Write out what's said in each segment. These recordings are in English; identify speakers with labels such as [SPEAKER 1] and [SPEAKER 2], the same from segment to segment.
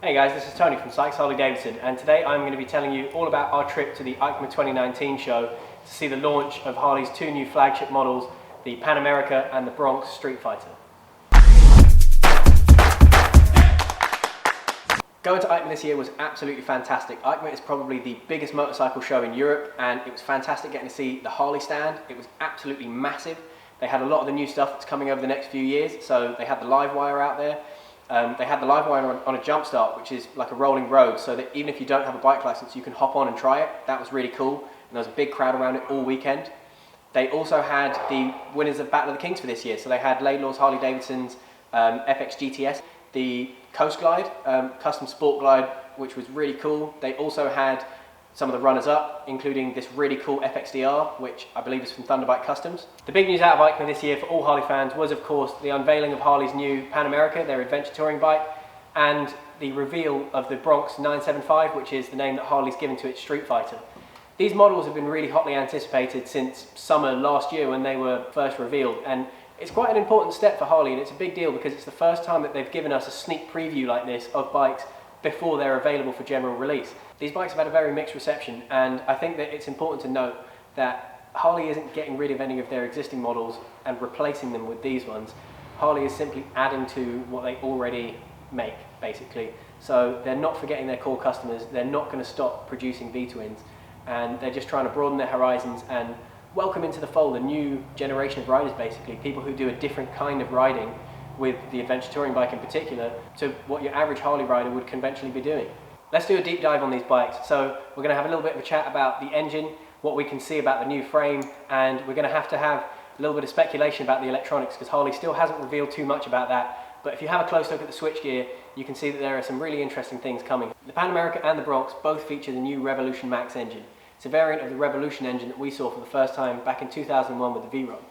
[SPEAKER 1] Hey guys, this is Tony from Syke's Harley-Davidson, and today I'm going to be telling you all about our trip to the Eicma 2019 show to see the launch of Harley's two new flagship models, the Pan America and the Bronx Street Fighter. Going to Eicma this year was absolutely fantastic. Eicma is probably the biggest motorcycle show in Europe, and it was fantastic getting to see the Harley stand. It was absolutely massive. They had a lot of the new stuff that's coming over the next few years, so they had the live wire out there. They had the live wire on a jump start, which is like a rolling road, so that even if you don't have a bike license, you can hop on and try it. That was really cool, and there was a big crowd around it all weekend. They also had the winners of Battle of the Kings for this year, so they had Laidlaw's Harley-Davidson's FX GTS, the Coast Glide, custom sport glide, which was really cool. They also had some of the runners-up, including this really cool FXDR, which I believe is from Thunderbike Customs. The big news out of Eicma this year for all Harley fans was, of course, the unveiling of Harley's new Pan America, their adventure touring bike, and the reveal of the Bronx 975, which is the name that Harley's given to its Street Fighter. These models have been really hotly anticipated since summer last year when they were first revealed, and it's quite an important step for Harley, and it's a big deal because it's the first time that they've given us a sneak preview like this of bikes before they're available for general release. These bikes have had a very mixed reception, and I think that it's important to note that Harley isn't getting rid of any of their existing models and replacing them with these ones. Harley is simply adding to what they already make, basically. So they're not forgetting their core customers, they're not going to stop producing V-twins, and they're just trying to broaden their horizons and welcome into the fold a new generation of riders, basically, people who do a different kind of riding with the adventure touring bike in particular to what your average Harley rider would conventionally be doing. Let's do a deep dive on these bikes. So we're going to have a little bit of a chat about the engine, what we can see about the new frame, and we're going to have a little bit of speculation about the electronics because Harley still hasn't revealed too much about that. But if you have a close look at the switchgear, you can see that there are some really interesting things coming. The Pan America and the Bronx both feature the new Revolution Max engine. It's a variant of the Revolution engine that we saw for the first time back in 2001 with the V-Rod.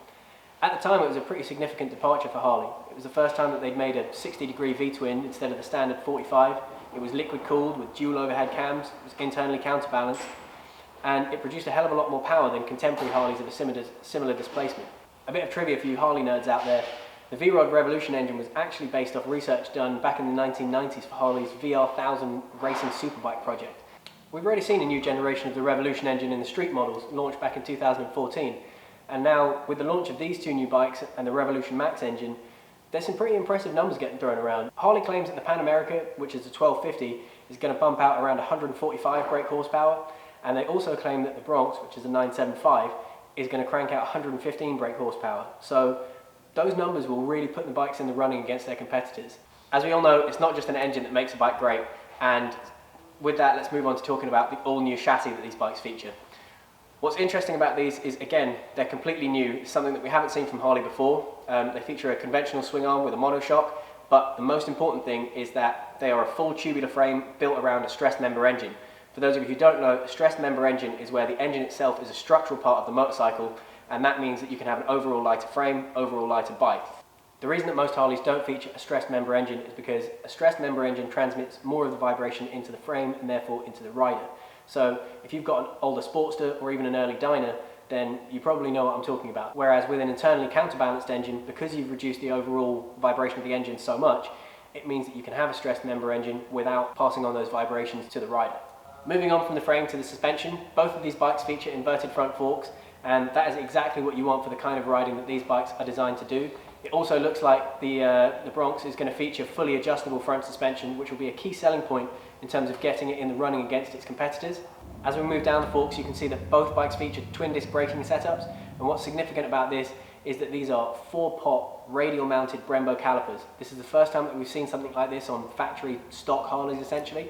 [SPEAKER 1] At the time, it was a pretty significant departure for Harley. It was the first time that they'd made a 60-degree V-twin instead of the standard 45. It was liquid-cooled with dual overhead cams, it was internally counterbalanced, and it produced a hell of a lot more power than contemporary Harleys of a similar displacement. A bit of trivia for you Harley nerds out there, the V-Rod Revolution engine was actually based off research done back in the 1990s for Harley's VR1000 racing superbike project. We've already seen a new generation of the Revolution engine in the street models launched back in 2014. And now, with the launch of these two new bikes and the Revolution Max engine, there's some pretty impressive numbers getting thrown around. Harley claims that the Pan America, which is the 1250, is going to bump out around 145 brake horsepower, and they also claim that the Bronx, which is a 975, is going to crank out 115 brake horsepower. So those numbers will really put the bikes in the running against their competitors. As we all know, it's not just an engine that makes a bike great, and with that, let's move on to talking about the all-new chassis that these bikes feature. What's interesting about these is, again, they're completely new. It's something that we haven't seen from Harley before. They feature a conventional swing arm with a monoshock, but the most important thing is that they are a full tubular frame built around a stressed member engine. For those of you who don't know, a stressed member engine is where the engine itself is a structural part of the motorcycle, and that means that you can have an overall lighter frame, overall lighter bike. The reason that most Harleys don't feature a stressed member engine is because a stressed member engine transmits more of the vibration into the frame and therefore into the rider. So if you've got an older Sportster or even an early Dyna, then you probably know what I'm talking about. Whereas with an internally counterbalanced engine, because you've reduced the overall vibration of the engine so much, it means that you can have a stressed member engine without passing on those vibrations to the rider. Moving on from the frame to the suspension, both of these bikes feature inverted front forks, and that is exactly what you want for the kind of riding that these bikes are designed to do. It also looks like the Bronx is going to feature fully adjustable front suspension, which will be a key selling point in terms of getting it in the running against its competitors. As we move down the forks, you can see that both bikes feature twin disc braking setups, and what's significant about this is that these are 4-pot radial mounted Brembo calipers. This is the first time that we've seen something like this on factory stock Harleys essentially,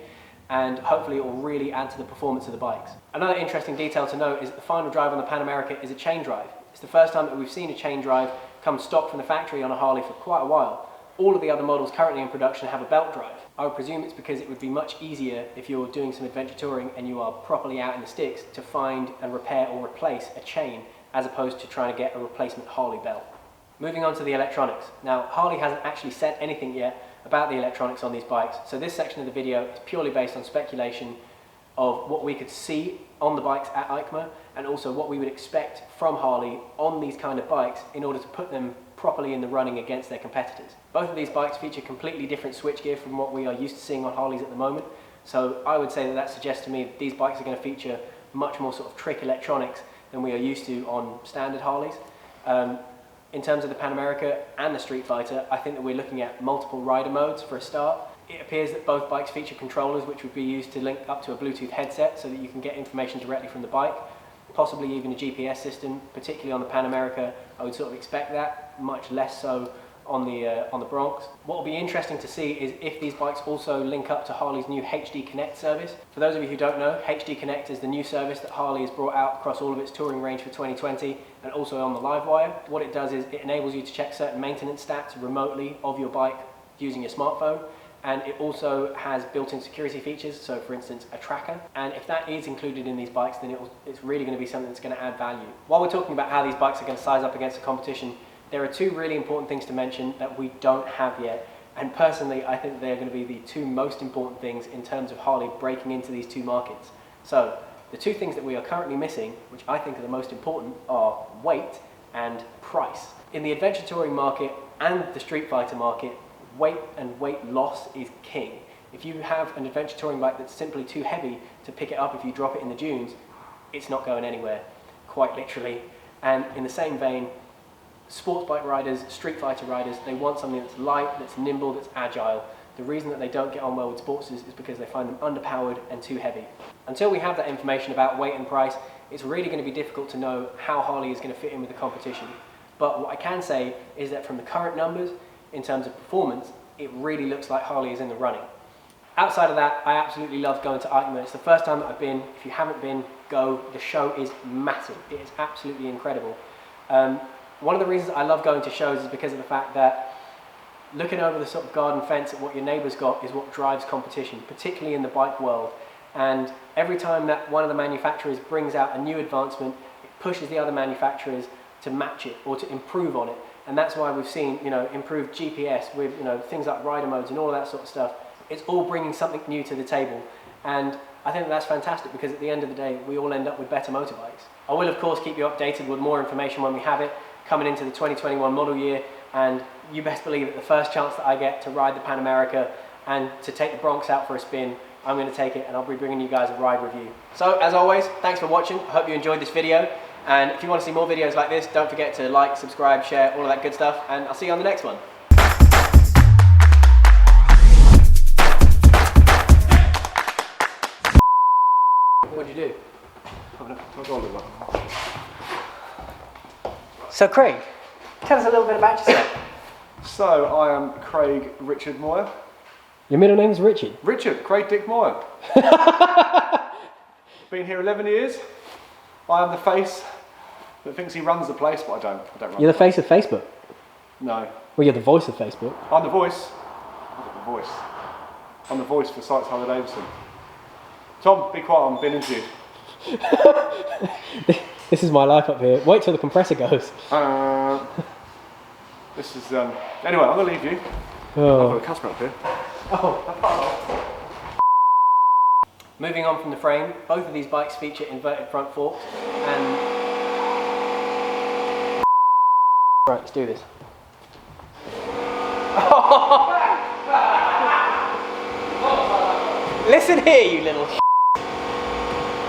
[SPEAKER 1] and hopefully it will really add to the performance of the bikes. Another interesting detail to note is that the final drive on the Pan America is a chain drive. It's the first time that we've seen a chain drive come stock from the factory on a Harley for quite a while. All of the other models currently in production have a belt drive. I would presume it's because it would be much easier if you're doing some adventure touring and you are properly out in the sticks to find and repair or replace a chain as opposed to trying to get a replacement Harley belt. Moving on to the electronics. Now, Harley hasn't actually said anything yet about the electronics on these bikes, so this section of the video is purely based on speculation of what we could see on the bikes at Eicma and also what we would expect from Harley on these kind of bikes in order to put them properly in the running against their competitors. Both of these bikes feature completely different switchgear from what we are used to seeing on Harleys at the moment. So I would say that suggests to me that these bikes are going to feature much more sort of trick electronics than we are used to on standard Harleys. In terms of the Pan America and the Street Fighter, I think that we're looking at multiple rider modes for a start. It appears that both bikes feature controllers which would be used to link up to a Bluetooth headset so that you can get information directly from the bike, possibly even a GPS system, particularly on the Pan America. I would sort of expect that, much less so on the Bronx. What will be interesting to see is if these bikes also link up to Harley's new HD Connect service. For those of you who don't know, HD Connect is the new service that Harley has brought out across all of its touring range for 2020 and also on the Livewire. What it does is it enables you to check certain maintenance stats remotely of your bike using your smartphone, and it also has built-in security features, so for instance a tracker, and if that is included in these bikes then it's really going to be something that's going to add value. While we're talking about how these bikes are going to size up against the competition, there are two really important things to mention that we don't have yet, and personally I think they're going to be the two most important things in terms of Harley breaking into these two markets. So the two things that we are currently missing, which I think are the most important, are weight and price. In the adventure touring market and the Street Fighter market, weight and weight loss is king. If you have an adventure touring bike that's simply too heavy to pick it up if you drop it in the dunes, it's not going anywhere, quite literally. And in the same vein, sports bike riders, Street Fighter riders, they want something that's light, that's nimble, that's agile. The reason that they don't get on well with sportsters is because they find them underpowered and too heavy. Until we have that information about weight and price, it's really going to be difficult to know how Harley is going to fit in with the competition. But what I can say is that from the current numbers, in terms of performance, it really looks like Harley is in the running. Outside of that, I absolutely love going to Eicma. It's the first time that I've been. If you haven't been, go. The show is massive. It is absolutely incredible. One of the reasons I love going to shows is because of the fact that looking over the sort of garden fence at what your neighbour's got is what drives competition, particularly in the bike world. And every time that one of the manufacturers brings out a new advancement, it pushes the other manufacturers to match it or to improve on it. And that's why we've seen, improved GPS with, things like rider modes and all of that sort of stuff. It's all bringing something new to the table. And I think that's fantastic because at the end of the day, we all end up with better motorbikes. I will, of course, keep you updated with more information when we have it coming into the 2021 model year. And you best believe that the first chance that I get to ride the Pan America and to take the Bronx out for a spin, I'm going to take it and I'll be bringing you guys a ride review. So, as always, thanks for watching. I hope you enjoyed this video. And if you want to see more videos like this, don't forget to like, subscribe, share, all of that good stuff, and I'll see you on the next one. What'd you do? So Craig, tell us a little bit about yourself.
[SPEAKER 2] So I am Craig Richard Moyer.
[SPEAKER 1] Your middle name is Richard?
[SPEAKER 2] Richard, Craig Dick Moyer. Been here 11 years. I am the face that thinks he runs the place, but I don't run.
[SPEAKER 1] You're the face of Facebook?
[SPEAKER 2] No.
[SPEAKER 1] Well, you're the voice of Facebook.
[SPEAKER 2] I'm the voice. I'm the voice for Syke Harley-Davidson. Tom, be quiet, I'm being interviewed.
[SPEAKER 1] This is my life up here. Wait till the compressor goes.
[SPEAKER 2] This is, anyway, I'm going to leave you.
[SPEAKER 1] Oh.
[SPEAKER 2] I've got a customer up here.
[SPEAKER 1] Oh. Moving on from the frame, both of these bikes feature inverted front forks and... Right, let's do this. Listen here, you little